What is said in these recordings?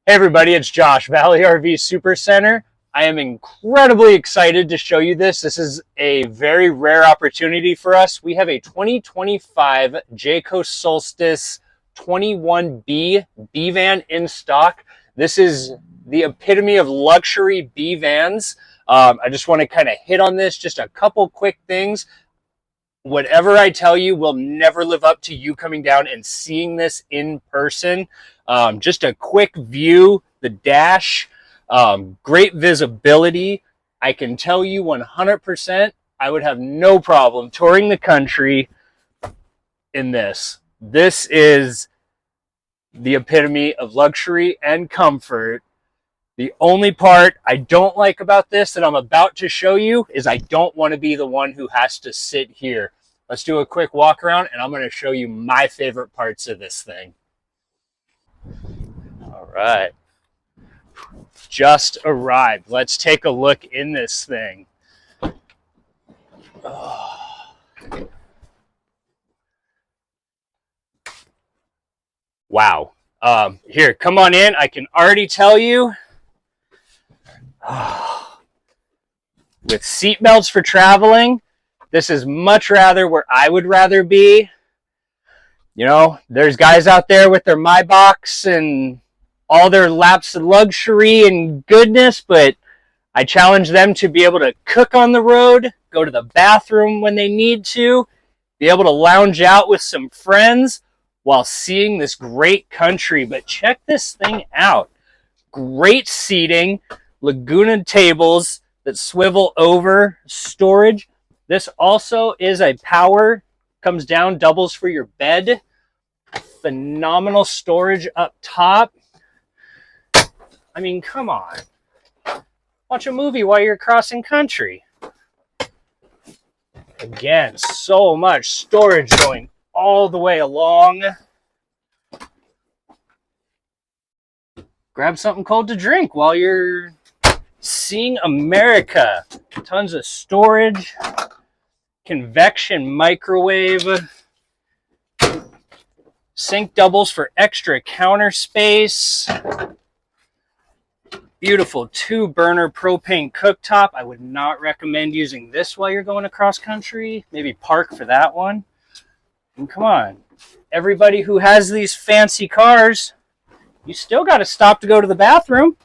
Hey everybody, it's Josh, Valley RV Supercenter. I am incredibly excited to show you this. This is a very rare opportunity for us. We have a 2025 Jayco Solstice 21B B van in stock. This is the epitome of luxury B vans. I just want to kind of hit on this, just a couple quick things. Whatever I tell you will never live up to you coming down and seeing this in person. Just a quick view, the dash, great visibility. I can tell you 100% I would have no problem touring the country in this. This is the epitome of luxury and comfort. The only part I don't like about this that I'm about to show you is I don't want to be the one who has to sit here. Let's do a quick walk around and I'm going to show you my favorite parts of this thing. All right. Just arrived. Let's take a look in this thing. Oh. Wow. Here, come on in. I can already tell you. With seat belts for traveling, this is much rather where I would rather be. You know, there's guys out there with their My Box and all their laps of luxury and goodness, but I challenge them to be able to cook on the road, go to the bathroom when they need to, be able to lounge out with some friends while seeing this great country. But check this thing out. Great seating, Laguna tables that swivel over, storage. This also is a power, comes down, doubles for your bed. Phenomenal storage up top. I mean, come on. Watch a movie while you're crossing country. Again, so much storage going all the way along. Grab something cold to drink while you're seeing America. Tons of storage. Convection microwave. Sink doubles for extra counter space. Beautiful 2-burner propane cooktop. I would not recommend using this while you're going across country. Maybe park for that one. And come on, everybody who has these fancy cars, you still got to stop to go to the bathroom.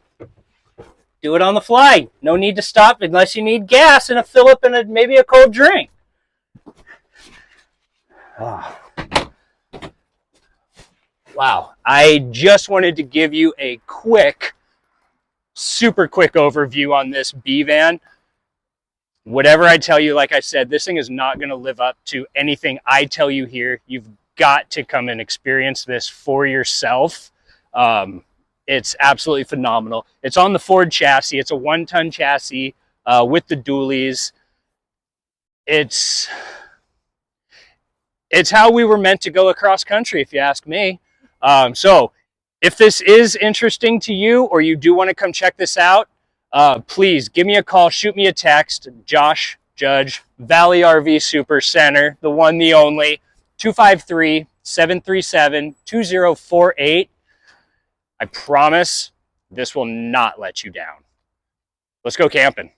Do it on the fly. No need to stop unless you need gas and a fill-up and maybe a cold drink. Oh. Wow. I just wanted to give you a quick, super quick overview on this B van. Whatever I tell you, like I said, this thing is not going to live up to anything I tell you here. You've got to come and experience this for yourself. It's absolutely phenomenal. It's on the Ford chassis. It's a 1-ton chassis with the dualies. It's how we were meant to go across country, if you ask me. So if this is interesting to you or you do want to come check this out, please give me a call, shoot me a text. Josh Judge, Valley RV Supercenter, the one, the only, 253-737-2048. I promise this will not let you down. Let's go camping.